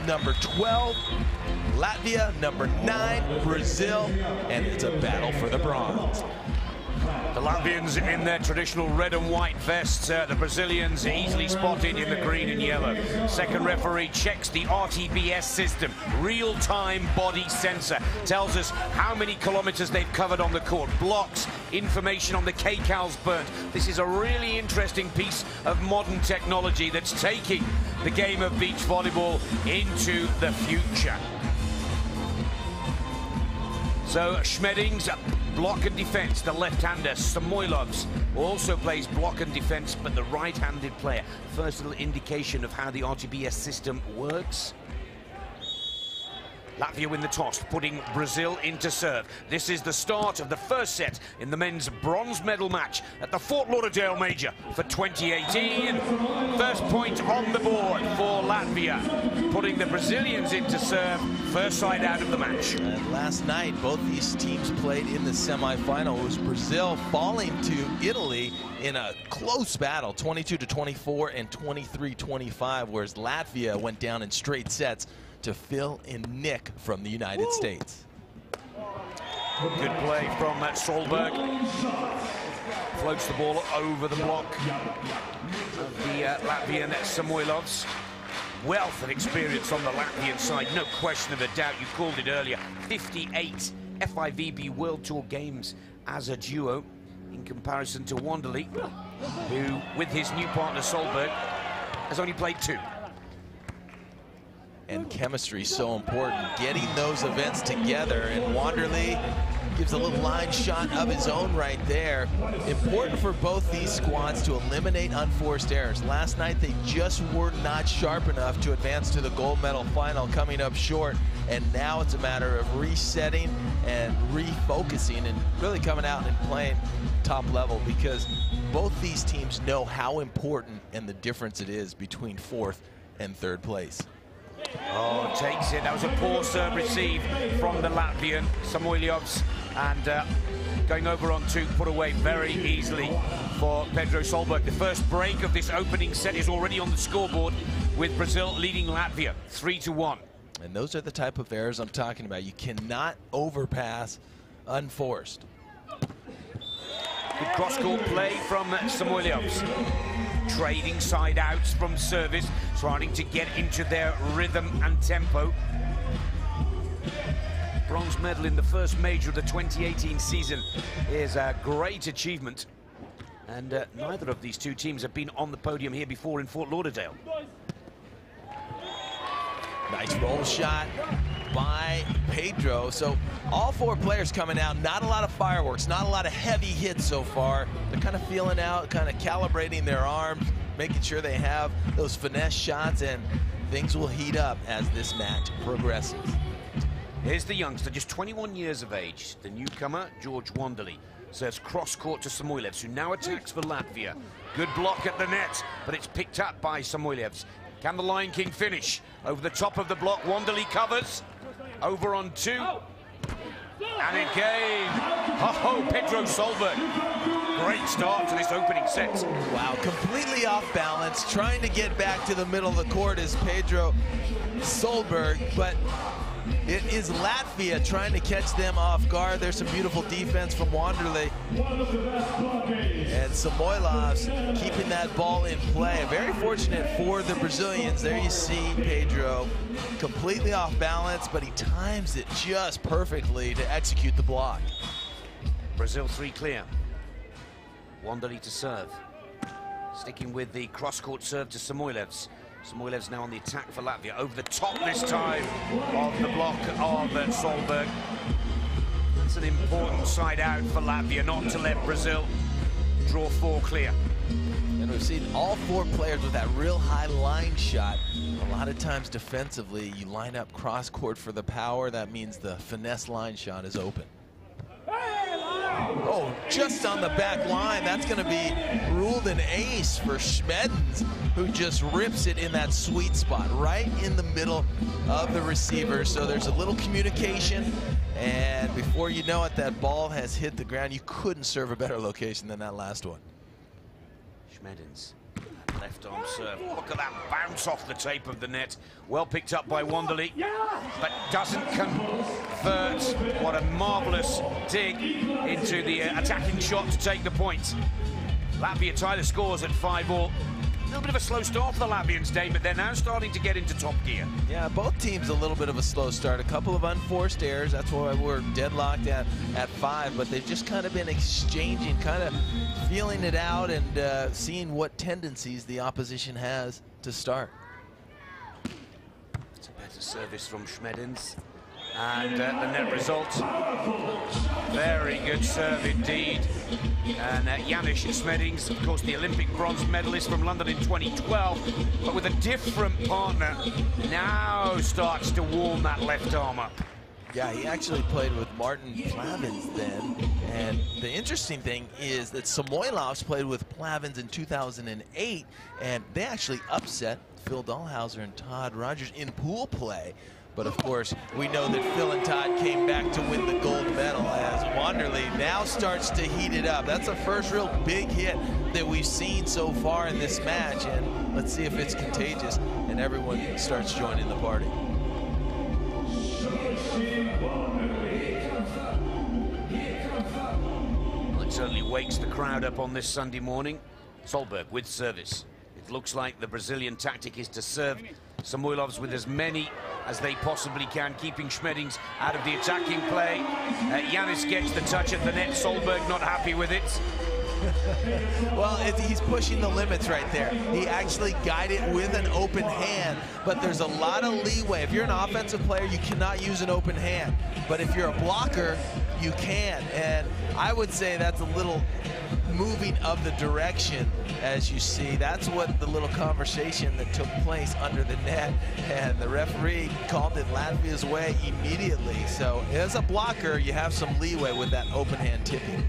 number 12. Latvia, number 9, Brazil, and it's a battle for the bronze. The Latvians in their traditional red and white vests, the Brazilians easily spotted in the green and yellow. Second referee checks the RTBS system, real-time body sensor, tells us how many kilometers they've covered on the court, blocks, information on the kcals burnt. This is a really interesting piece of modern technology that's taking the game of beach volleyball into the future. So Smedins, block and defense, the left-hander. Samoilovs also plays block and defense, but the right-handed player. First little indication of how the RTBS system works. Latvia win the toss, putting Brazil into serve. This is the start of the first set in the men's bronze medal match at the Fort Lauderdale Major for 2018. First point on the board for Latvia, putting the Brazilians into serve, first side out of the match. And last night, both these teams played in the semifinal. It was Brazil falling to Italy in a close battle, 22-24 and 23-25, whereas Latvia went down in straight sets to Phil and Nick from the United States. Good play from Solberg. Floats the ball over the block of the Latvian Samoilovs. Wealth of experience on the Latvian side, no question of a doubt. You called it earlier. 58 FIVB World Tour games as a duo in comparison to Wanderley, who, with his new partner Solberg, has only played 2. And chemistry so important, getting those events together, and Wanderley gives a little line shot of his own right there. Important for both these squads to eliminate unforced errors. Last night they just were not sharp enough to advance to the gold medal final, coming up short, and now it's a matter of resetting and refocusing and really coming out and playing top level, because both these teams know how important and the difference it is between 4th and 3rd place. Oh, takes it. That was a poor serve receive from the Latvian Samoilovs, and going over on 2, put away very easily for Pedro Solberg. The first break of this opening set is already on the scoreboard, with Brazil leading Latvia 3-1. And those are the type of errors I'm talking about. You cannot overpass unforced. Good cross-court play from Samoilovs. Trading side outs from service, trying to get into their rhythm and tempo. Bronze medal in the first major of the 2018 season is a great achievement. And neither of these two teams have been on the podium here before in Fort Lauderdale. Nice roll shot by Pedro. So all 4 players coming out, not a lot of fireworks, not a lot of heavy hits so far. They're kind of feeling out, kind of calibrating their arms, making sure they have those finesse shots, and things will heat up as this match progresses. Here's the youngster, just 21 years of age, the newcomer, George Wanderley. Serves cross-court to Samoilovs, who now attacks for Latvia. Good block at the net, but it's picked up by Samoilovs. Can the Lion King finish? Over the top of the block, Wanderley covers. Over on 2. And again, oh, Pedro Solberg. Great start to this opening set. Wow, completely off balance, trying to get back to the middle of the court is Pedro Solberg, but it is Latvia trying to catch them off guard. There's some beautiful defense from Wanderley. And Samoilovs keeping that ball in play. Very fortunate for the Brazilians. There you see Pedro completely off balance, but he times it just perfectly to execute the block. Brazil 3 clear. Wanderley to serve. Sticking with the cross-court serve to Samoilovs. Samoilovs now on the attack for Latvia. Over the top this time of the block of Solberg. That's an important side out for Latvia, not to let Brazil draw 4 clear. And we've seen all 4 players with that real high line shot. A lot of times defensively, you line up cross-court for the power. That means the finesse line shot is open. Oh, just on the back line. That's going to be ruled an ace for Smedins, who just rips it in that sweet spot, right in the middle of the receiver. So there's a little communication, and before you know it, that ball has hit the ground. You couldn't serve a better location than that last one. Smedins. Left arm serve. Look at that bounce off the tape of the net. Well picked up by Wanderley, but doesn't convert. What a marvellous dig into the attacking shot to take the point. Latvia tie the scores at 5-all. A little bit of a slow start for the Latvians, Dave, but they're now starting to get into top gear. Yeah, both teams a little bit of a slow start. A couple of unforced errors. That's why we're deadlocked at 5. But they've just kind of been exchanging, kind of feeling it out and seeing what tendencies the opposition has to start. It's a better service from Smedins. And the net result, very good serve indeed. And Janis Smedins, of course, the Olympic bronze medalist from London in 2012, but with a different partner, now starts to warm that left arm up. Yeah, he actually played with Martin Plavins then. And the interesting thing is that Samoilovs played with Plavins in 2008, and they actually upset Phil Dahlhauser and Todd Rogers in pool play. But of course, we know that Phil and Todd came back to win the gold medal as Wanderley now starts to heat it up. That's the first real big hit that we've seen so far in this match. And let's see if it's contagious and everyone starts joining the party. Well, it certainly wakes the crowd up on this Sunday morning. Solberg with service. It looks like the Brazilian tactic is to serve Samoilovs with as many as they possibly can, keeping Smedins out of the attacking play. Janis gets the touch at the net. Solberg not happy with it. Well, he's pushing the limits right there. He actually got it with an open hand, but there's a lot of leeway. If you're an offensive player, you cannot use an open hand. But if you're a blocker, you can. And I would say that's a little moving of the direction, as you see. That's what the little conversation that took place under the net, and the referee called it Latvia's way immediately. So as a blocker, you have some leeway with that open hand tipping.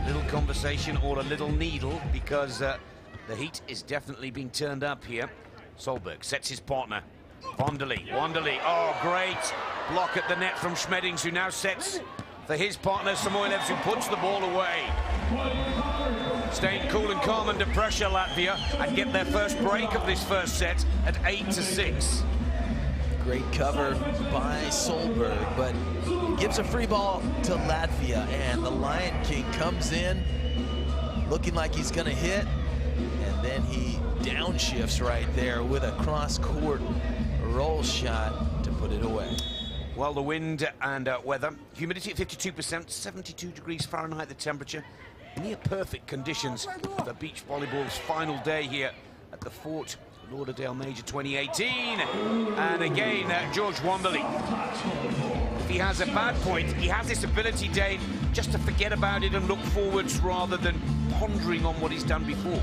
Little conversation or a little needle, because the heat is definitely being turned up here. Solberg sets his partner. Wanderley, oh great block at the net from Smedins, who now sets for his partner Samoilovs, who puts the ball away. Staying cool and calm under pressure, Latvia, and get their first break of this first set at 8-6. Great cover by Solberg, but gives a free ball to Latvia, and the Lion King comes in looking like he's gonna hit, and then he downshifts right there with a cross-court roll shot to put it away. Well, the wind and weather, humidity at 52%, 72 degrees Fahrenheit the temperature, near perfect conditions for beach volleyball's final day here at the Fort Lauderdale Major 2018. And again, George Wanderley. If he has a bad point, he has this ability, Dave, just to forget about it and look forwards rather than pondering on what he's done before.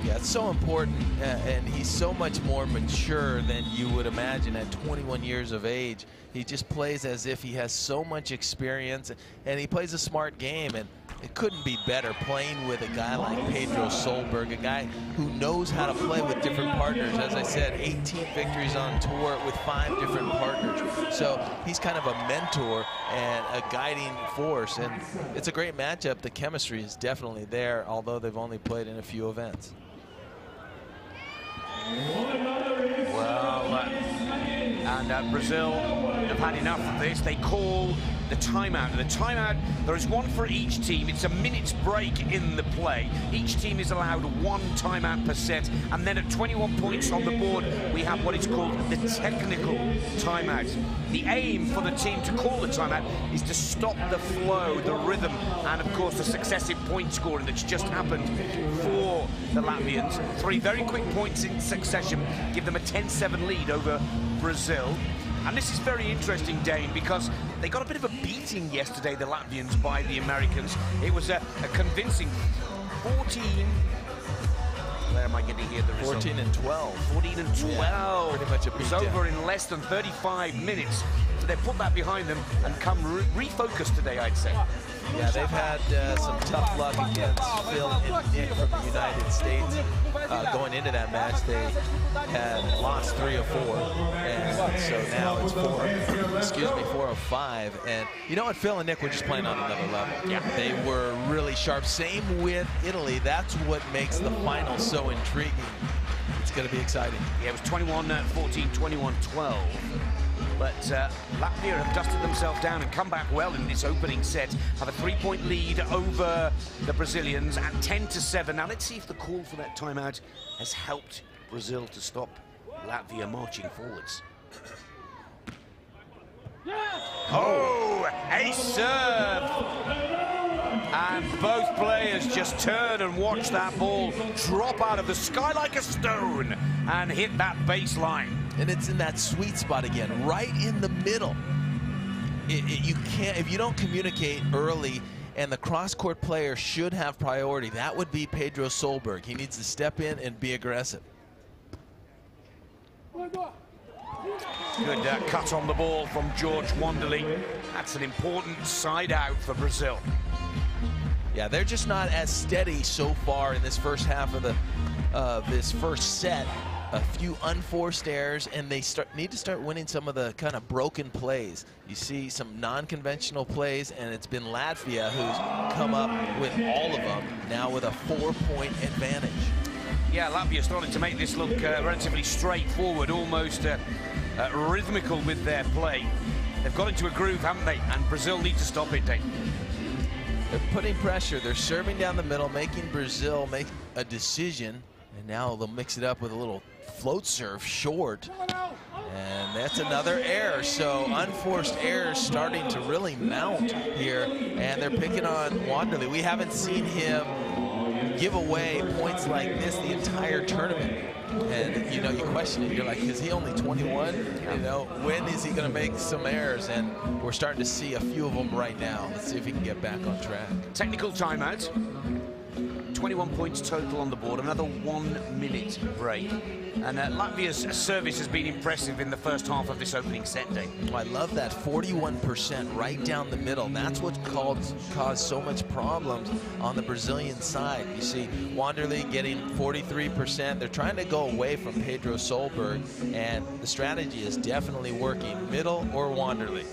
Yeah, it's so important, and he's so much more mature than you would imagine at 21 years of age. He just plays as if he has so much experience, and he plays a smart game, and it couldn't be better playing with a guy like Pedro Solberg, a guy who knows how to play with different partners. As I said, 18 victories on tour with 5 different partners. So he's kind of a mentor and a guiding force, and it's a great matchup. The chemistry is definitely there, although they've only played in a few events. Well, and Brazil have had enough of this. They call the timeout. And the timeout, there is one for each team. It's a minute's break in the play. Each team is allowed 1 timeout per set. And then at 21 points on the board, we have what is called the technical timeout. The aim for the team to call the timeout is to stop the flow, the rhythm, and of course the successive point scoring that's just happened for the Latvians. 3 very quick points in succession give them a 10-7 lead over Brazil. And this is very interesting, Dane, because they got a bit of a beating yesterday, the Latvians, by the Americans. It was a convincing 14... Where am I going to hear the result? 14 and 12. 14 and 12. Yeah, pretty much a beatdown. It was over in less than 35 minutes. but they put that behind them and come refocused today, I'd say. Yeah, they've had some tough luck against Phil and Nick from the United States. Going into that match, they had lost 3 of 4, and so now it's 4 of 5. And you know what, Phil and Nick were just playing on another level. Yeah. They were really sharp. Same with Italy. That's what makes the final so intriguing. It's going to be exciting. Yeah, it was 21-14, 21-12. But Latvia have dusted themselves down and come back well in this opening set. Have a 3-point lead over the Brazilians at 10-7. Now let's see if the call for that timeout has helped Brazil to stop Latvia marching forwards. Oh, ace serve! And both players just turn and watch that ball drop out of the sky like a stone and hit that baseline. And it's in that sweet spot again, right in the middle. You can't, if you don't communicate early, and the cross-court player should have priority, that would be Pedro Solberg. He needs to step in and be aggressive. Good cut on the ball from George Wanderley. That's an important side out for Brazil. Yeah, they're just not as steady so far in this first half of this first set. A few unforced errors, and they need to start winning some of the kind of broken plays. You see some non-conventional plays, and it's been Latvia who's come up with all of them, now with a 4-point advantage. Yeah, Latvia starting to make this look relatively straightforward, almost rhythmical with their play. They've got into a groove, haven't they? And Brazil need to stop it, Dave. They're putting pressure. They're serving down the middle, making Brazil make a decision, and now they'll mix it up with a little float serve short, and that's another error. So unforced errors starting to really mount here, and they're picking on Wanderley. We haven't seen him give away points like this the entire tournament, and you know, you question it. You're like, is he only 21? You know, when is he going to make some errors? And we're starting to see a few of them right now. Let's see if he can get back on track. Technical timeout. 21 points total on the board, another 1 minute break. And Latvia's service has been impressive in the first half of this opening set, Dave. I love that 41% right down the middle. That's what caused so much problems on the Brazilian side. You see Wanderley getting 43%. They're trying to go away from Pedro Solberg, and the strategy is definitely working, middle or Wanderley.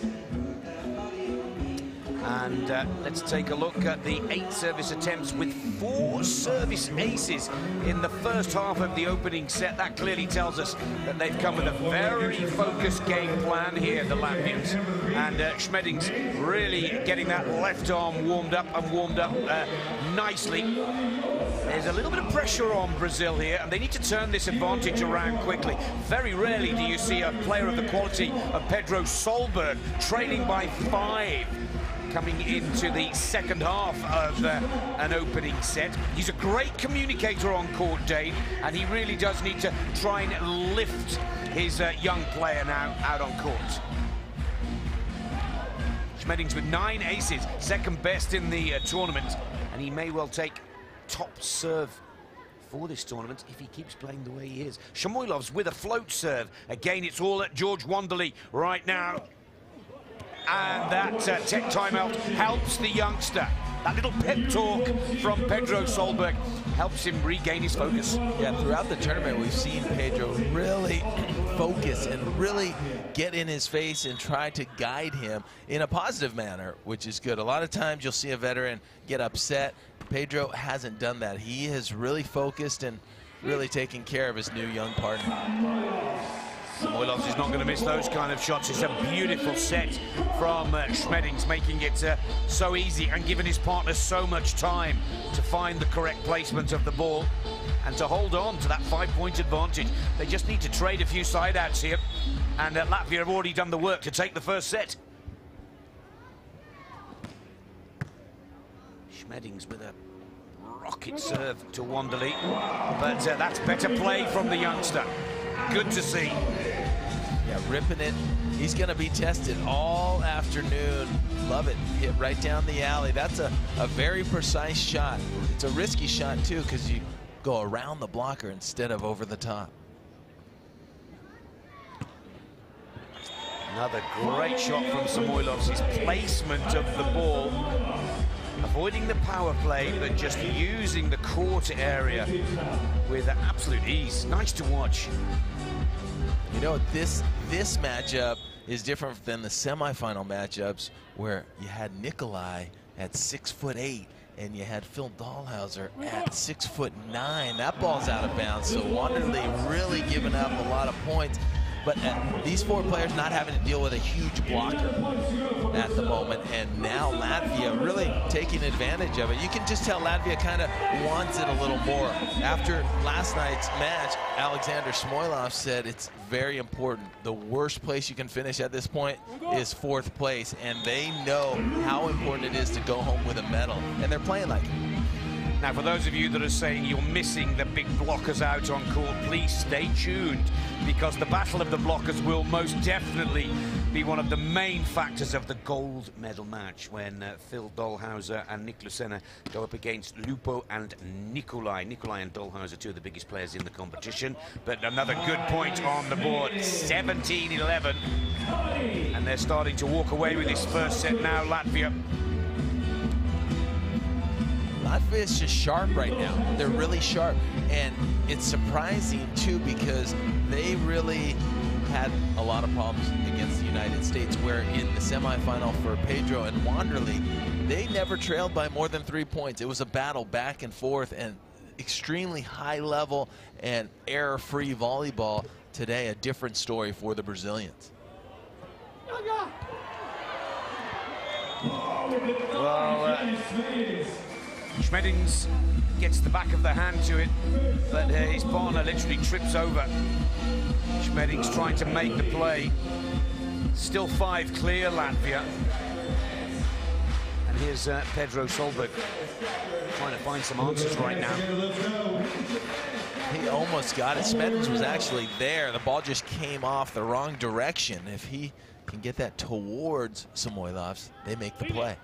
And let's take a look at the 8 service attempts with 4 service aces in the first half of the opening set. That clearly tells us that they've come with a very focused game plan here, the Latvians. And Smedins really getting that left arm warmed up nicely. There's a little bit of pressure on Brazil here, and they need to turn this advantage around quickly. Very rarely do you see a player of the quality of Pedro Solberg trailing by 5. Coming into the second half of an opening set. He's a great communicator on court, Dave, and he really does need to try and lift his young player now out on court. Smedins with 9 aces, second best in the tournament, and he may well take top serve for this tournament if he keeps playing the way he is. Samoilovs with a float serve. Again, it's all at George Wanderley right now. And that tech timeout helps the youngster. That little pep talk from Pedro Solberg helps him regain his focus. Yeah, throughout the tournament, we've seen Pedro really focus and really get in his face and try to guide him in a positive manner, which is good. A lot of times you'll see a veteran get upset. Pedro hasn't done that. He has really focused and really taken care of his new young partner. Samoilovs is not going to miss those kind of shots. It's a beautiful set from Smedins, making it so easy and giving his partner so much time to find the correct placement of the ball and to hold on to that 5-point advantage. They just need to trade a few side outs here, and Latvia have already done the work to take the first set. Smedins with a rocket serve to Wanderley, but that's better play from the youngster. Good to see. Yeah, ripping it. He's going to be tested all afternoon. Love it. Hit right down the alley. That's a very precise shot. It's a risky shot, too, because you go around the blocker instead of over the top. Another great shot from Samoilovs. His placement of the ball, avoiding the power play, but just using the court area with absolute ease. Nice to watch. You know, this matchup is different than the semifinal matchups where you had Nikolai at 6'8" and you had Phil Dahlhauser at 6'9". That ball's out of bounds, so Wanderley really giving up a lot of points. But these four players not having to deal with a huge blocker at the moment, and now Latvia really taking advantage of it. You can just tell Latvia kind of wants it a little more. After last night's match, Alexander Samoilovs said it's very important. The worst place you can finish at this point is 4th place, and they know how important it is to go home with a medal, and they're playing like it. Now, for those of you that are saying you're missing the big blockers out on court, please stay tuned, because the battle of the blockers will most definitely be one of the main factors of the gold medal match when Phil Dahlhauser and Niklusena go up against Lupo and Nikolai. Nikolai and Dahlhauser, two of the biggest players in the competition. But another good point on the board, 17-11. And they're starting to walk away with this first set now, Latvia. Latvia's just sharp right now. They're really sharp, and it's surprising too because they really had a lot of problems against the United States, where in the semifinal for Pedro and Wanderley, they never trailed by more than 3 points. It was a battle back and forth and extremely high level and error-free volleyball. Today, a different story for the Brazilians. Well, Smedins gets the back of the hand to it, but his partner literally trips over. Smedins trying to make the play. Still 5 clear, Latvia. And here's Pedro Solberg trying to find some answers right now. He almost got it. Smedins was actually there. The ball just came off the wrong direction. If he can get that towards Samoilovs, they make the play.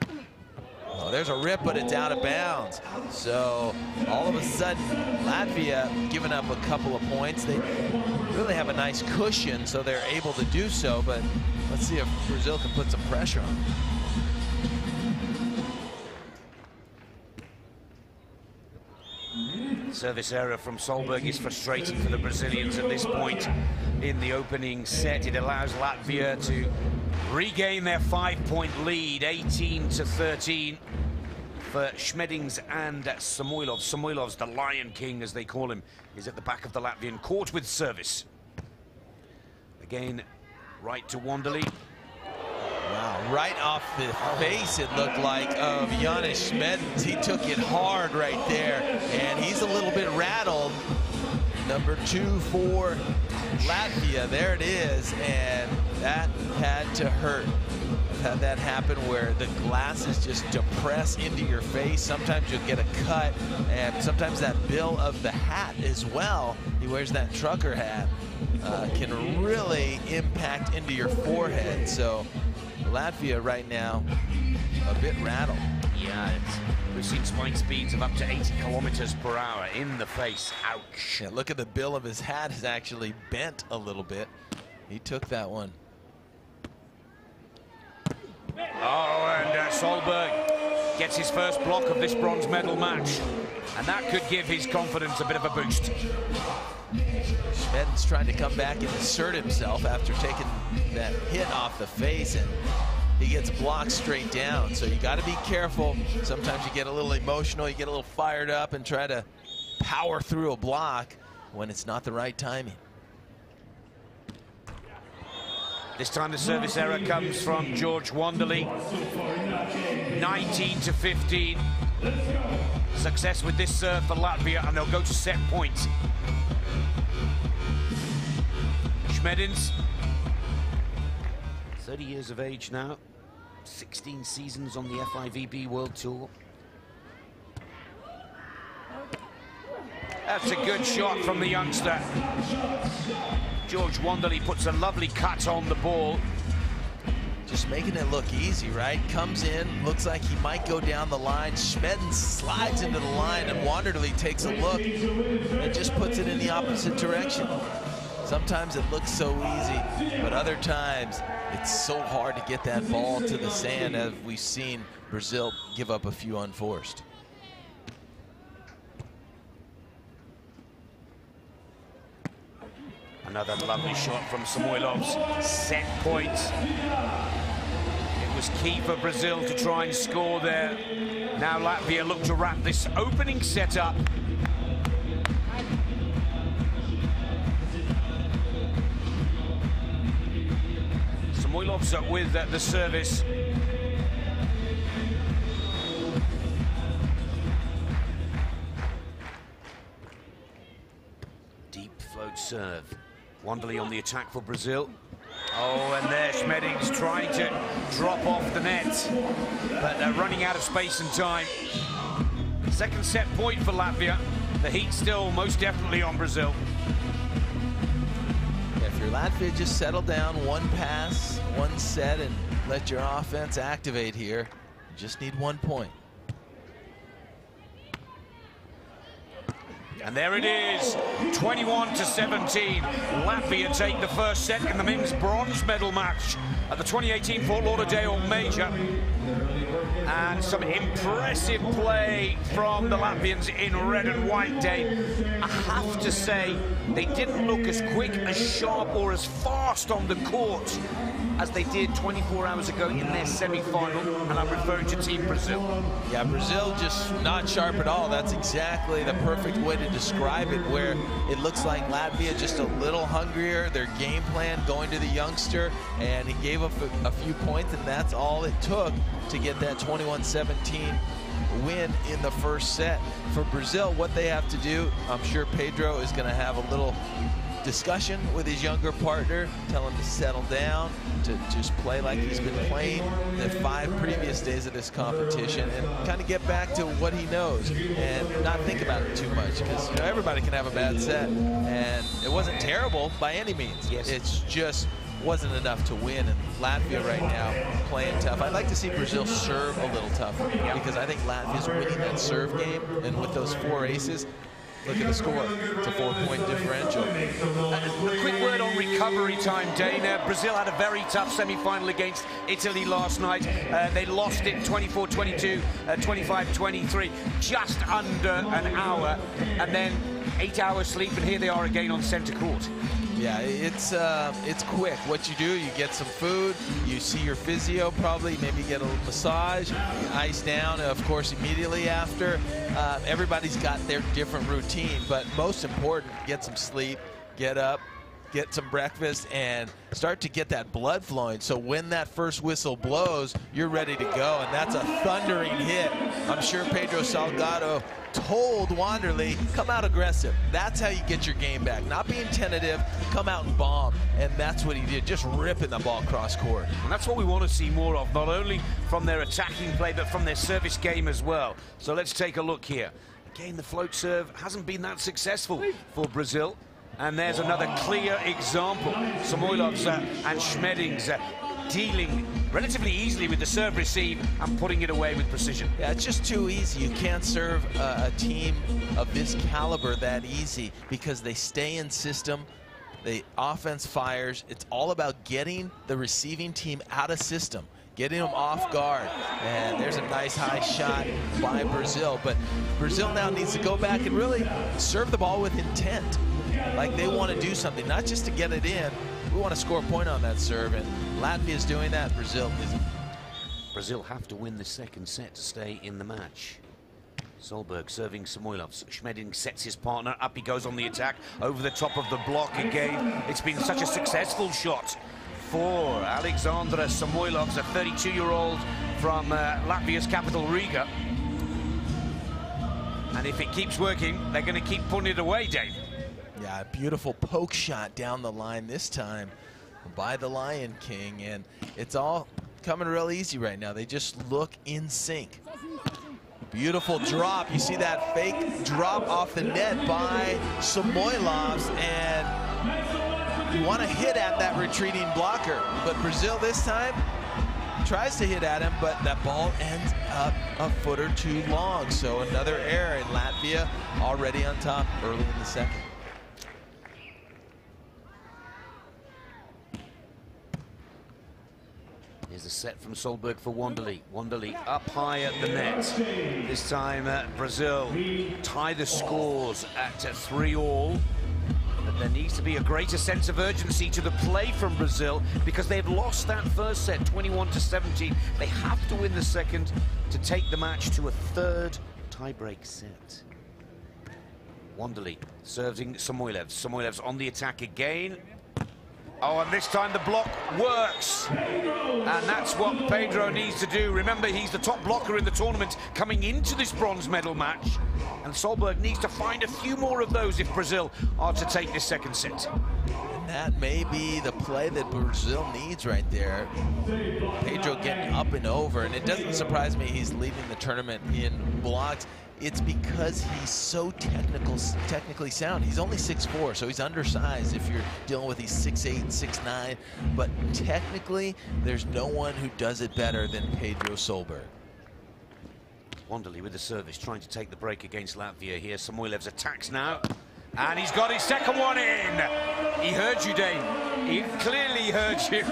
Oh, there's a rip, but it's out of bounds. So all of a sudden, Latvia giving up a couple of points. They really have a nice cushion, so they're able to do so. But let's see if Brazil can put some pressure on. Service error from Solberg is frustrating for the Brazilians at this point in the opening set. It allows Latvia to regain their 5-point lead, 18-13 for Smedins and Samoilovs. Samoilovs, the Lion King, as they call him, is at the back of the Latvian court with service. Again, right to Wanderley. Wow, right off the face, it looked like, of Janis Smedins. He took it hard right there, and he's a little bit rattled. Number 2 for Latvia, there it is, and that had to hurt. I've had that happen where the glasses just depress into your face. Sometimes you'll get a cut, and sometimes that bill of the hat as well, he wears that trucker hat, can really impact into your forehead. So Latvia right now a bit rattled. Yeah, we've seen spike speeds of up to 80 kilometers per hour in the face. Ouch. Yeah, look at the bill of his hat is actually bent a little bit. He took that one. Oh, and Solberg gets his first block of this bronze medal match, and that could give his confidence a bit of a boost. Smedins trying to come back and assert himself after taking that hit off the face, and he gets blocked straight down. So you got to be careful. Sometimes you get a little emotional, you get a little fired up and try to power through a block when it's not the right timing. This time the service error comes from George Wanderley. 19-15. Success with this serve for Latvia, and they'll go to set point. Smedins, 30 years of age now, 16 seasons on the FIVB World Tour. That's a good shot from the youngster. George Wanderley puts a lovely cut on the ball. Just making it look easy, right? Comes in, looks like he might go down the line. Smedins slides into the line, and Wanderley takes a look and just puts it in the opposite direction. Sometimes it looks so easy, but other times it's so hard to get that ball to the sand, as we've seen Brazil give up a few unforced. Another lovely shot from Samoilovs. Set point. It was key for Brazil to try and score there. Now Latvia look to wrap this opening set up. Samoilovs up with the service. Deep float serve. Wanderley on the attack for Brazil. Oh, and there Smedins trying to drop off the net, but they're running out of space and time. Second set point for Latvia. The heat still most definitely on Brazil. If you're Latvia, just settle down, one pass, one set, and let your offense activate here. You just need 1 point. And there it is, 21-17. Latvia take the first set in the men's bronze medal match at the 2018 Fort Lauderdale Major. And some impressive play from the Latvians in red and white, Dave. I have to say, they didn't look as quick, as sharp, or as fast on the court as they did 24 hours ago in their semi-final, and I'm referring to Team Brazil. Yeah, Brazil just not sharp at all. That's exactly the perfect way to describe it, where it looks like Latvia just a little hungrier, their game plan going to the youngster, and he gave up a few points, and that's all it took to get that 21-17 win in the first set. For Brazil, what they have to do, I'm sure Pedro is going to have a little discussion with his younger partner, tell him to settle down, to just play like he's been playing the 5 previous days of this competition, and kind of get back to what he knows and not think about it too much, because everybody can have a bad set, and it wasn't terrible by any means. Yes. It's just wasn't enough to win, and Latvia right now playing tough. I'd like to see Brazil serve a little tougher, because I think Latvia's winning that serve game, and with those 4 aces, look at the score. It's a 4-point differential. A quick word on recovery time, Dana. Brazil had a very tough semi-final against Italy last night. They lost it 24-22, 25-23, just under an hour, and then 8 hours sleep, and here they are again on centre court. Yeah, it's quick. What you do, you get some food, you see your physio probably, maybe get a little massage, ice down, of course, immediately after. Everybody's got their different routine, but most important, get some sleep, get up, get some breakfast, and start to get that blood flowing. So when that first whistle blows, you're ready to go, and that's a thundering hit. I'm sure Pedro Salgado told Wanderley, come out aggressive. That's how you get your game back. Not being tentative, come out and bomb. And that's what he did, just ripping the ball cross court. And that's what we want to see more of, not only from their attacking play, but from their service game as well. So let's take a look here. Again, the float serve hasn't been that successful for Brazil. And there's another clear example. Samoilovs and Smedins dealing relatively easily with the serve receive and putting it away with precision. Yeah, it's just too easy. You can't serve a team of this caliber that easy, because they stay in system. The offense fires. It's all about getting the receiving team out of system, getting them off guard. And there's a nice high shot by Brazil. But Brazil now needs to go back and really serve the ball with intent. Like they want to do something, not just to get it in. We want to score a point on that serve, and Latvia is doing that. Brazil isn't. Brazil have to win the second set to stay in the match. Solberg serving Samoilovs. Smedin sets his partner up. He goes on the attack over the top of the block again. It's been such a successful shot for Alexandra Samoilovs, a 32-year-old from Latvia's capital, Riga. And if it keeps working, they're going to keep putting it away, Dave. Yeah, beautiful poke shot down the line this time by the Lion King, and it's all coming real easy right now. They just look in sync. Beautiful drop. You see that fake drop off the net by Samoilovs, and you want to hit at that retreating blocker, but Brazil this time tries to hit at him, but that ball ends up a foot or two long. So another error, and Latvia already on top early in the second. Here's a set from Solberg for Wanderley. Wanderley up high at the net. This time Brazil tie the scores at 3-all. But there needs to be a greater sense of urgency to the play from Brazil because they've lost that first set 21-17. They have to win the second to take the match to a third tie-break set. Wanderley serving Samoilovs. Samoilovs on the attack again. Oh, and this time the block works. And that's what Pedro needs to do. Remember, he's the top blocker in the tournament coming into this bronze medal match. And Solberg needs to find a few more of those if Brazil are to take this second set. And that may be the play that Brazil needs right there. Pedro getting up and over, and it doesn't surprise me he's leading the tournament in blocks. It's because he's so technically sound. He's only 6'4", so he's undersized if you're dealing with these 6'8", 6'9". But technically, there's no one who does it better than Pedro Solberg. Wanderley with the service, trying to take the break against Latvia here. Samoilovs attacks now, and he's got his second one in. He heard you, Dave. He clearly heard you.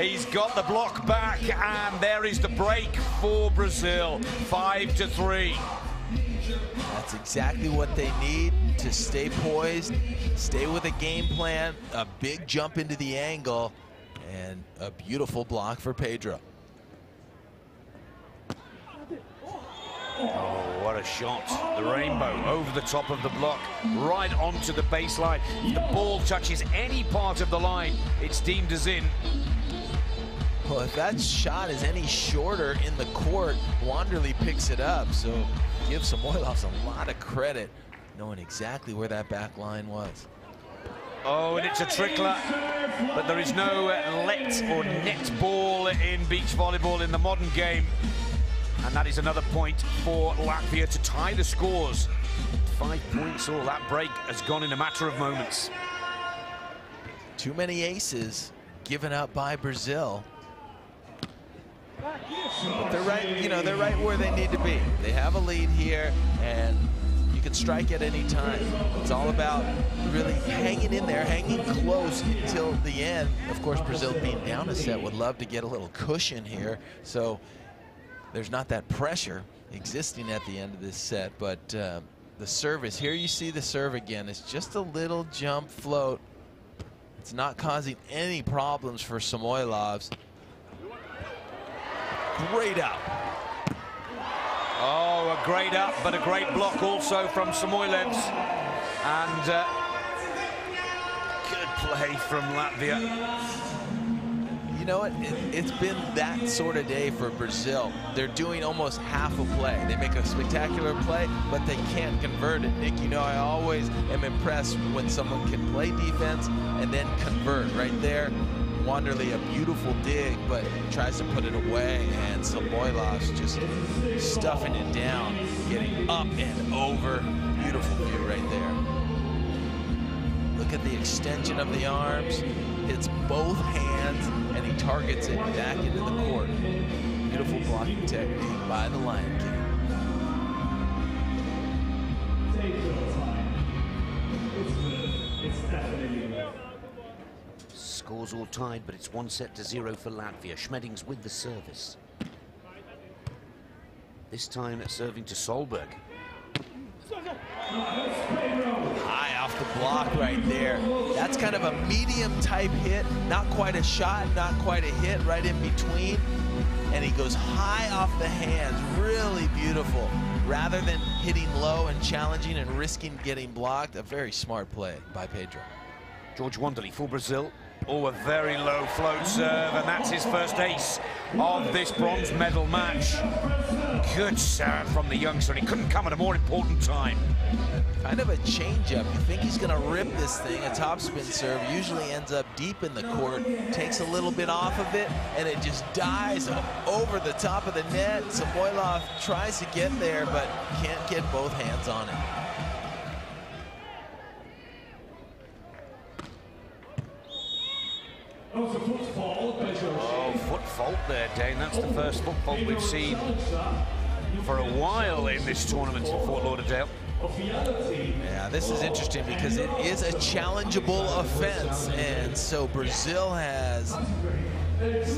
He's got the block back, and there is the break for Brazil. 5-3. That's exactly what they need to stay poised, stay with a game plan, a big jump into the angle, and a beautiful block for Pedro. Oh, what a shot. The rainbow over the top of the block, right onto the baseline. If the ball touches any part of the line, it's deemed as in. Well, if that shot is any shorter in the court, Wanderley picks it up. So give Samoilovs a lot of credit, knowing exactly where that back line was. Oh, and it's a trickler, but there is no let or net ball in beach volleyball in the modern game. And that is another point for Latvia to tie the scores. 5 points all. That break has gone in a matter of moments. Too many aces given up by Brazil. But they're right, you know, they're right where they need to be. They have a lead here, and you can strike at any time. It's all about really hanging in there, hanging close until the end. Of course, Brazil being down a set would love to get a little cushion here, so there's not that pressure existing at the end of this set. But the service, here you see the serve again. It's just a little jump float. It's not causing any problems for Samoilovs. Great up. Oh, a great up, but a great block also from Samoilovs. And good play from Latvia. You know what? It's been that sort of day for Brazil. They're doing almost half a play. They make a spectacular play, but they can't convert it. Nick, you know, I always am impressed when someone can play defense and then convert. Right there, Wanderley, a beautiful dig, but tries to put it away, and Samoilovs just stuffing it down, getting up and over. Beautiful view right there. Look at the extension of the arms. Hits both hands, and he targets it back into the court. Beautiful blocking technique by the Lion King. Scores all tied, but it's 1-0 for Latvia. Smedins with the service. This time serving to Solberg. High off the block right there. That's kind of a medium type hit, not quite a shot, not quite a hit, right in between. And he goes high off the hands, really beautiful. Rather than hitting low and challenging and risking getting blocked, a very smart play by Pedro. George Wanderley for Brazil. Oh, a very low float serve, and that's his first ace of this bronze medal match. Good serve from the youngster, and he couldn't come at a more important time. Kind of a changeup. You think he's going to rip this thing. A topspin serve usually ends up deep in the court, takes a little bit off of it, and it just dies over the top of the net. Samoilov tries to get there, but can't get both hands on it. Oh, foot fault there, Dane. That's the first foot fault we've seen for a while in this tournament in Fort Lauderdale. Yeah, this is interesting because it is a challengeable offense, and so Brazil has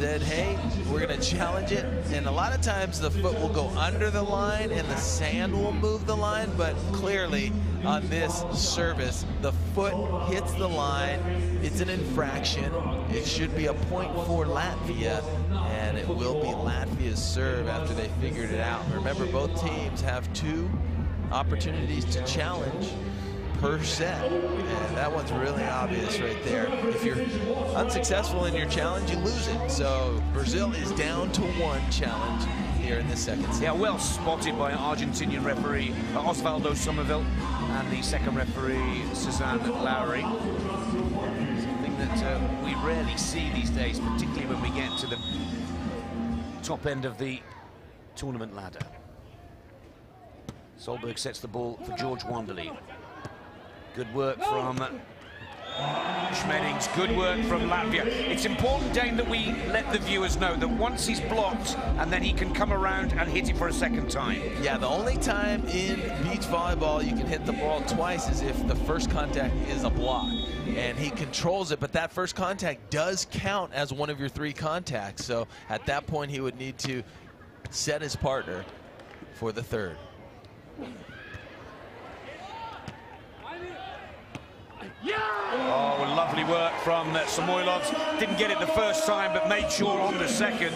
said, hey, we're going to challenge it. And a lot of times the foot will go under the line and the sand will move the line, but clearly on this service, the foot hits the line. It's an infraction. It should be a point for Latvia, and it will be Latvia's serve after they figured it out. Remember, both teams have 2 opportunities to challenge per set, and that one's really obvious right there. If you're unsuccessful in your challenge, you lose it. So Brazil is down to 1 challenge here in this second set. Yeah, well spotted by Argentinian referee Osvaldo Somerville and the second referee Suzanne Lowry. Something that we rarely see these days, particularly when we get to the top end of the tournament ladder. Solberg sets the ball for George Wanderley. Good work from Smedins, good work from Latvia. It's important, Dane, that we let the viewers know that once he's blocked, and then he can come around and hit it for a second time. Yeah, the only time in beach volleyball you can hit the ball twice is if the first contact is a block. And he controls it, but that first contact does count as one of your 3 contacts. So at that point, he would need to set his partner for the 3rd. Oh, lovely work from Samoilovs. Didn't get it the first time, but made sure on the second.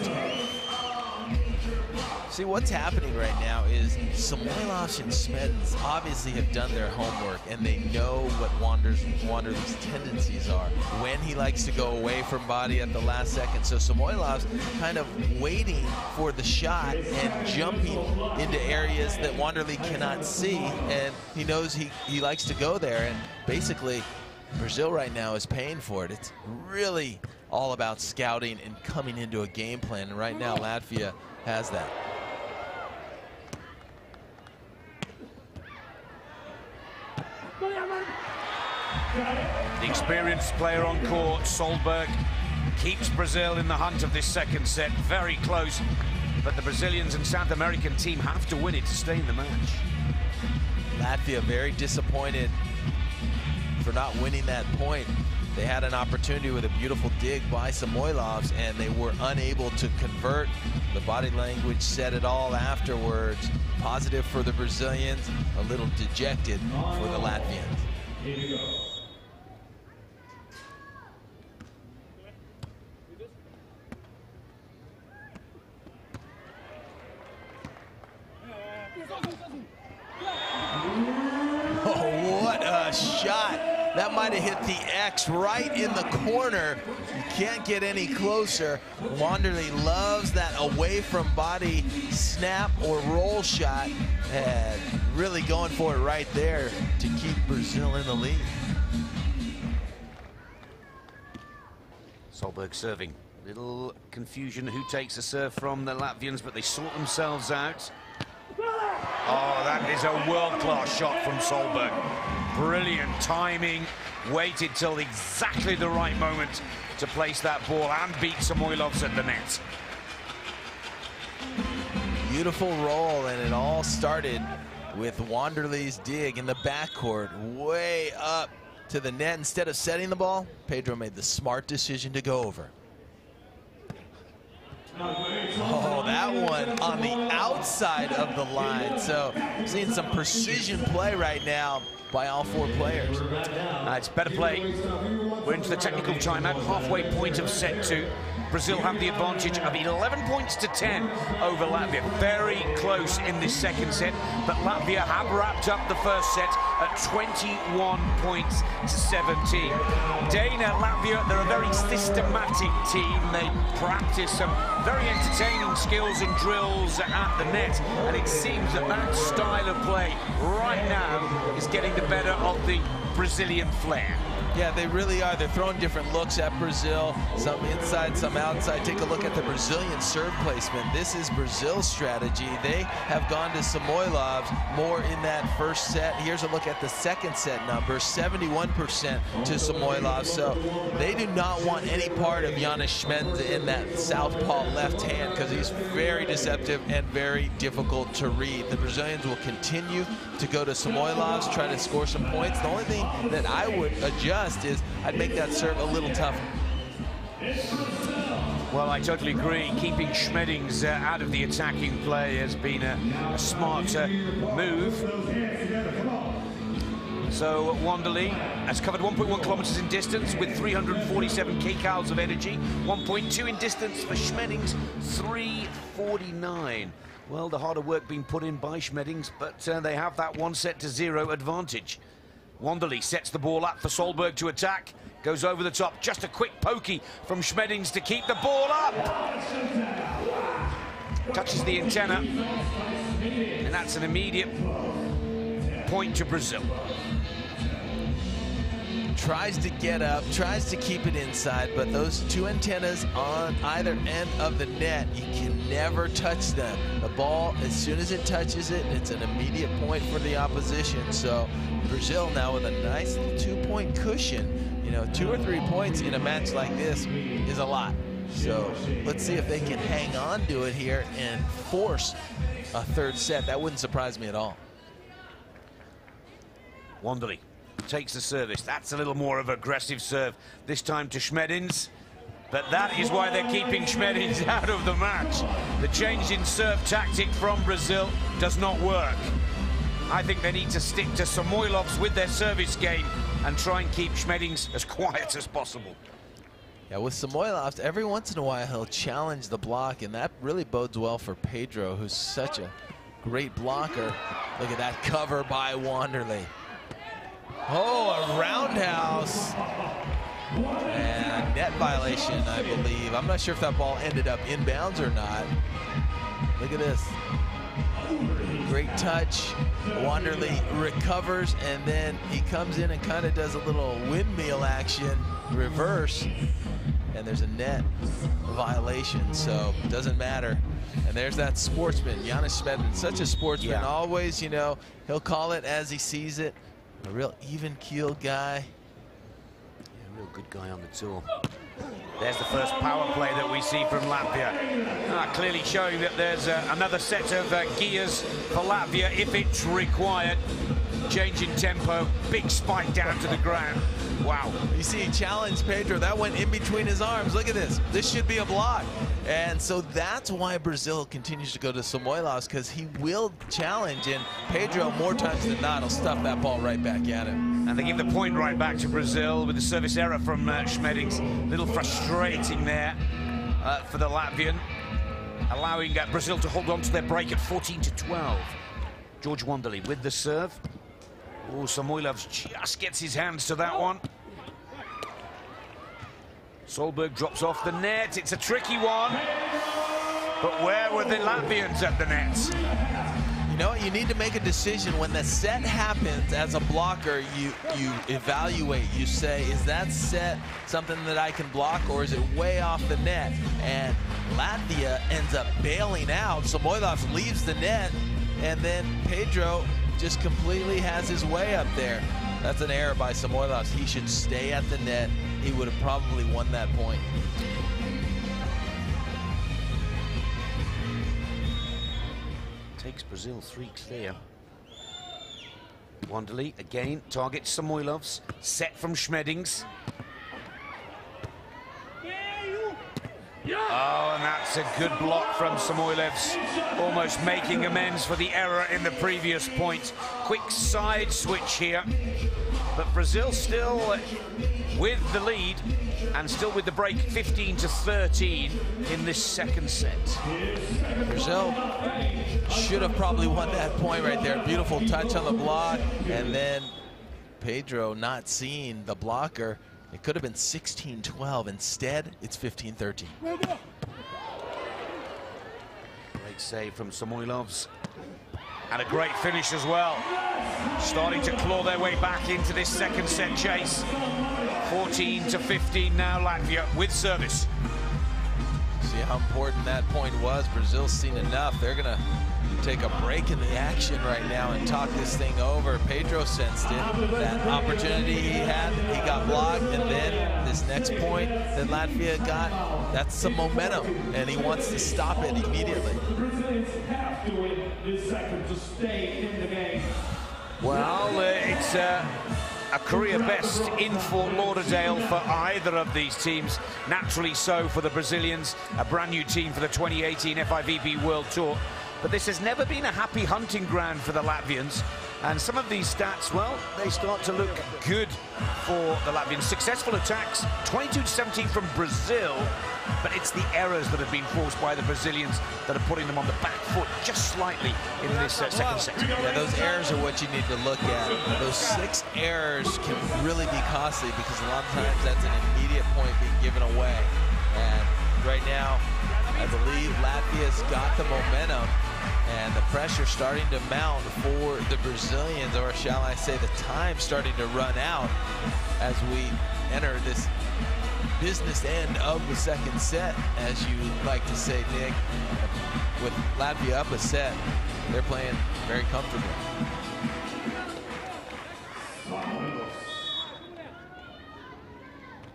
See, what's happening right now is Samoilovs and Smedins obviously have done their homework, and they know what Wanderley's tendencies are, when he likes to go away from body at the last second. So Samoilovs kind of waiting for the shot and jumping into areas that Wanderley cannot see, and he knows he likes to go there. And basically, Brazil right now is paying for it. It's really all about scouting and coming into a game plan, and right now Latvia has that. The experienced player on court, Solberg, keeps Brazil in the hunt of this second set. Very close, but the Brazilians and South American team have to win it to stay in the match. Latvia very disappointed for not winning that point. They had an opportunity with a beautiful dig by Samoilovs, and they were unable to convert. The body language said it all afterwards. Positive for the Brazilians, a little dejected for the Latvians. Here we go. Oh, what a shot. That might have hit the X right in the corner. You can't get any closer. Wanderley loves that away from body snap or roll shot, and really going for it right there to keep Brazil in the lead. Solberg serving. Little confusion who takes the serve from the Latvians, but they sort themselves out. Oh, that is a world-class shot from Solberg. Brilliant timing. Waited till exactly the right moment to place that ball and beat Samoilovs at the net. Beautiful roll, and it all started with Wanderley's dig in the backcourt, way up to the net. Instead of setting the ball, Pedro made the smart decision to go over. Oh, that one on the outside of the line. So seeing some precision play right now by all 4 players. It's better play. We're into the technical timeout, halfway point of set 2. Brazil have the advantage of 11 points to 10 over Latvia. Very close in this second set, but Latvia have wrapped up the first set at 21 points to 17. Dana, Latvia, they're a very systematic team. They practice some very entertaining skills and drills at the net, and it seems that that style of play right now is getting the better of the Brazilian flair. Yeah, they really are. They're throwing different looks at Brazil, some inside, some outside. Take a look at the Brazilian serve placement. This is Brazil's strategy. They have gone to Samoilovs more in that first set. Here's a look at the second set number, 71% to Samoilovs. So they do not want any part of Janis Smedins in that southpaw left hand, because he's very deceptive and very difficult to read. The Brazilians will continue to go to Samoilovs, try to score some points. The only thing that I would adjust is I'd make that serve a little tougher. Well, I totally agree. Keeping Smedins out of the attacking play has been a smart move. So Wanderley has covered 1.1 kilometers in distance with 347 kcals of energy. 1.2 in distance for Smedins, 349. Well, the harder work being put in by Smedins, but they have that 1-0 advantage. Wanderley sets the ball up for Solberg to attack. Goes over the top. Just a quick pokey from Smedins to keep the ball up. Touches the antenna. And that's an immediate point to Brazil. Tries to get up, tries to keep it inside, but those two antennas on either end of the net, you can never touch them. The ball, as soon as it touches it, it's an immediate point for the opposition. So Brazil now with a nice 2-point cushion. You know, 2 or 3 points in a match like this is a lot. So let's see if they can hang on to it here and force a third set. That wouldn't surprise me at all. Wanderley takes the service. That's a little more of an aggressive serve, this time to Smedins. But that is why they're keeping Smedins out of the match. The change in serve tactic from Brazil does not work. I think they need to stick to Samoilovs with their service game and try and keep Smedins as quiet as possible. Yeah, with Samoilovs, every once in a while he'll challenge the block, and that really bodes well for Pedro, who's such a great blocker. Look at that cover by Wanderley. Oh, a roundhouse. And a net violation, I believe. I'm not sure if that ball ended up inbounds or not. Look at this. Great touch. Wanderley recovers, and then he comes in and kind of does a little windmill action, reverse, and there's a net violation, so it doesn't matter. And there's that sportsman, Janis Smedins, such a sportsman. Yeah. Always, you know, he'll call it as he sees it. A real even-keeled guy. Yeah, real good guy on the tour. There's the first power play that we see from Latvia. Clearly showing that there's another set of gears for Latvia if it's required. Change in tempo, big spike down to the ground. Wow. You see, he challenged Pedro. That went in between his arms. Look at this. This should be a block. And so that's why Brazil continues to go to Samoilovs, because he will challenge, and Pedro, more times than not, will stuff that ball right back at him. And they give the point right back to Brazil with the service error from Smedins. A little frustrating there for the Latvian, allowing Brazil to hold on to their break at 14-12. George Wanderley with the serve. Oh, Samoilovs just gets his hands to that one. Solberg drops off the net. It's a tricky one. But where were the Latvians at the net? You know, you need to make a decision when the set happens. As a blocker, you evaluate. You say, is that set something that I can block, or is it way off the net? And Latvia ends up bailing out. Samoilovs leaves the net, and then Pedro just completely has his way up there. That's an error by Samoilovs. He should stay at the net. He would have probably won that point. Takes Brazil 3 clear. Wanderley again targets Samoilovs. Set from Smedins. Oh, and that's a good block from Samoilovs, almost making amends for the error in the previous point. Quick side switch here, but Brazil still with the lead and still with the break 15-13 in this second set. Brazil should have probably won that point right there. Beautiful touch on the block, and then Pedro not seeing the blocker. It could have been 16-12. Instead, it's 15-13. Great save from Samoilovs. And a great finish as well. Starting to claw their way back into this second set chase. 14-15 now, Latvia with service. See how important that point was. Brazil's seen enough. They're going to take a break in the action right now and talk this thing over. Pedro sensed it. That opportunity he had, he got blocked, and then this next point that Latvia got, that's some momentum, and he wants to stop it immediately. Well, it's a career best in Fort Lauderdale for either of these teams. Naturally so for the Brazilians, a brand new team for the 2018 FIVB World Tour. But this has never been a happy hunting ground for the Latvians. And some of these stats, well, they start to look good for the Latvians. Successful attacks, 22-17 from Brazil, but it's the errors that have been forced by the Brazilians that are putting them on the back foot just slightly in this second set. Yeah, those errors are what you need to look at. Those 6 errors can really be costly because a lot of times that's an immediate point being given away. And right now, I believe Latvia's got the momentum and the pressure starting to mount for the Brazilians, or shall I say the time starting to run out as we enter this business end of the second set, as you like to say, Nick. With Latvia up a set, they're playing very comfortably.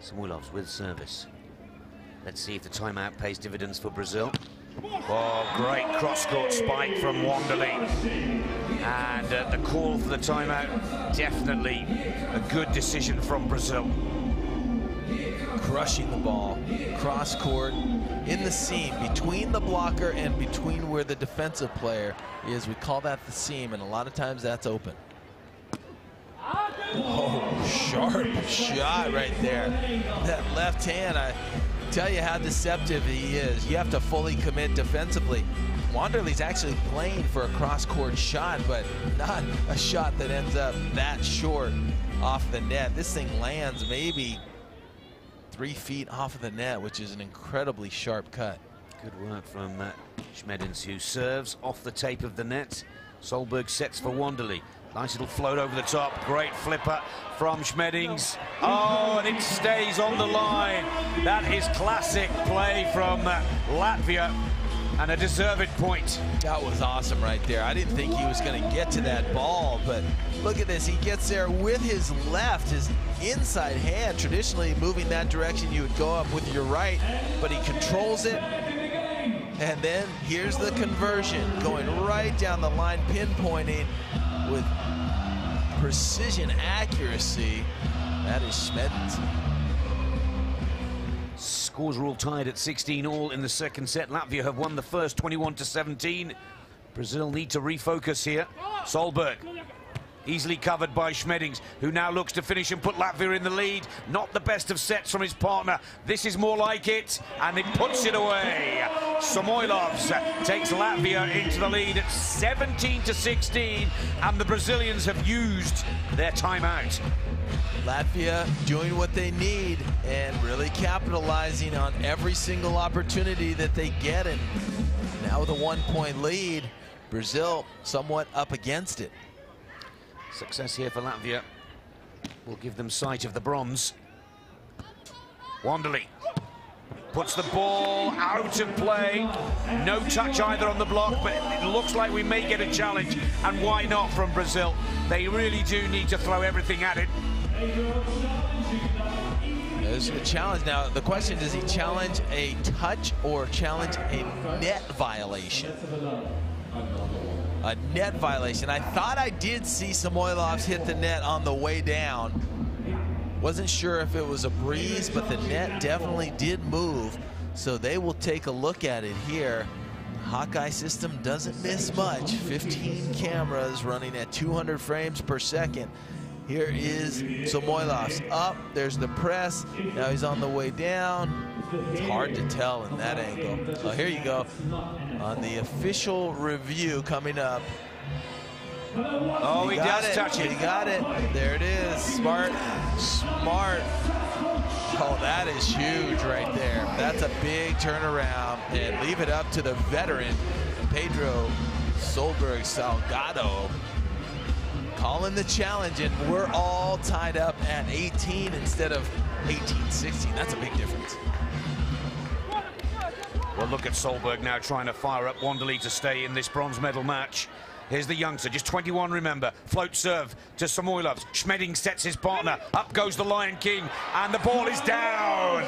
Samoilovs with service. Let's see if the timeout pays dividends for Brazil. Oh, great cross-court spike from Wanderley. And the call for the timeout, definitely a good decision from Brazil. Crushing the ball, cross-court, in the seam, between the blocker and between where the defensive player is. We call that the seam, and a lot of times that's open. Oh, sharp shot right there. That left hand, I tell you how deceptive he is. You have to fully commit defensively. Wanderley's actually playing for a cross-court shot, but not a shot that ends up that short off the net. This thing lands maybe 3 feet off of the net, which is an incredibly sharp cut. Good work from Smedins, who serves off the tape of the net. Solberg sets for Wanderley. Nice little float over the top. Great flipper from Smedins. Oh, and it stays on the line. That is classic play from Latvia, and a deserved point. That was awesome right there. I didn't think he was going to get to that ball, but look at this. He gets there with his left, his inside hand. Traditionally, moving that direction, you would go up with your right, but he controls it. And then here's the conversion, going right down the line, pinpointing with precision accuracy. That is Smedins. Scores are all tied at 16 all in the second set. Latvia have won the first 21-17. Brazil need to refocus here. Solberg easily covered by Smedins, who now looks to finish and put Latvia in the lead. Not the best of sets from his partner. This is more like it, and it puts it away. Samoilovs takes Latvia into the lead at 17-16, and the Brazilians have used their timeout. Latvia doing what they need and really capitalizing on every single opportunity that they get, and now with a 1-point lead, Brazil somewhat up against it. Success here for Latvia will give them sight of the bronze. Wanderley puts the ball out of play. No touch either on the block, but it looks like we may get a challenge, and why not from Brazil? They really do need to throw everything at it. There's a challenge. Now, the question, does he challenge a touch or challenge a net violation? A net violation. I thought I did see Samoilovs hit the net on the way down. Wasn't sure if it was a breeze, but the net definitely did move. So they will take a look at it here. Hawkeye system doesn't miss much. 15 cameras running at 200 frames per second. Here is Samoilovs up. There's the press. Now he's on the way down. It's hard to tell in that angle. So here you go. On the official review coming up. Oh, he does touch it. He got it. There it is. Smart. Smart. Oh, that is huge right there. That's a big turnaround. And leave it up to the veteran, Pedro Solberg Salgado, calling the challenge, and we're all tied up at 18 instead of 18-16. That's a big difference. Well, look at Solberg now trying to fire up Wanderley to stay in this bronze medal match. Here's the youngster, just 21, remember. Float serve to Samoilovs. Smedins sets his partner. Up goes the Lion King, and the ball is down.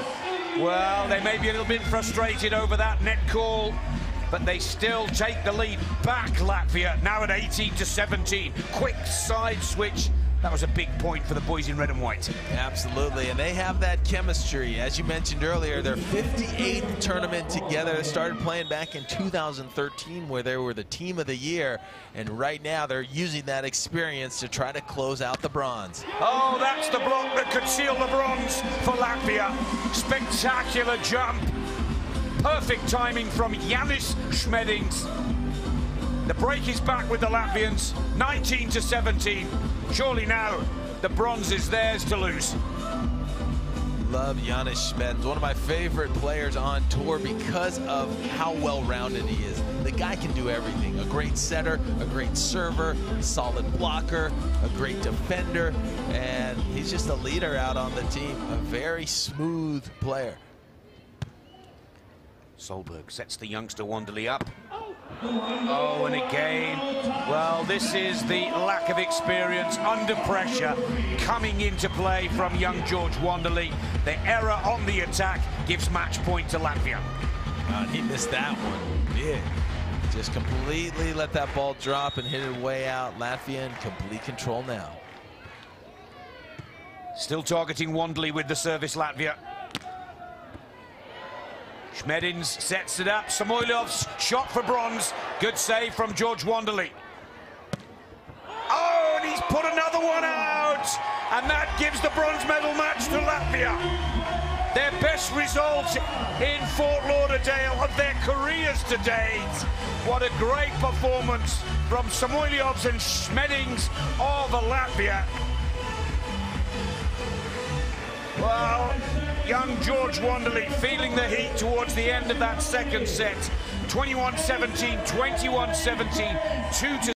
Well, they may be a little bit frustrated over that net call, but they still take the lead back, Latvia, now at 18-17. Quick side switch That was a big point for the boys in red and white. Absolutely, and they have that chemistry. As you mentioned earlier, their 58th tournament together. They started playing back in 2013 where they were the team of the year, and right now they're using that experience to try to close out the bronze. Oh, that's the block that could seal the bronze for Latvia. Spectacular jump. Perfect timing from Yanis Smedins. The break is back with the Latvians, 19-17. Surely now the bronze is theirs to lose. Love Yanis Smedins, one of my favorite players on tour because of how well-rounded he is. The guy can do everything. A great setter, a great server, a solid blocker, a great defender, and he's just a leader out on the team. A very smooth player. Solberg sets the youngster Wanderley up. Oh, and again, well, this is the lack of experience under pressure coming into play from young George Wanderley. The error on the attack gives match point to Latvia. He missed that one. Yeah. Just completely let that ball drop and hit it way out. Latvia in complete control now. Still targeting Wanderley with the service, Latvia. Smedins sets it up. Samoilovs shot for bronze. Good save from George Wanderley. Oh, and he's put another one out. And that gives the bronze medal match to Latvia. Their best result in Fort Lauderdale of their careers to date. What a great performance from Samoilovs and Smedins of Latvia. Well, young George Wanderley feeling the heat towards the end of that second set. 21-17, 21-17, 2-.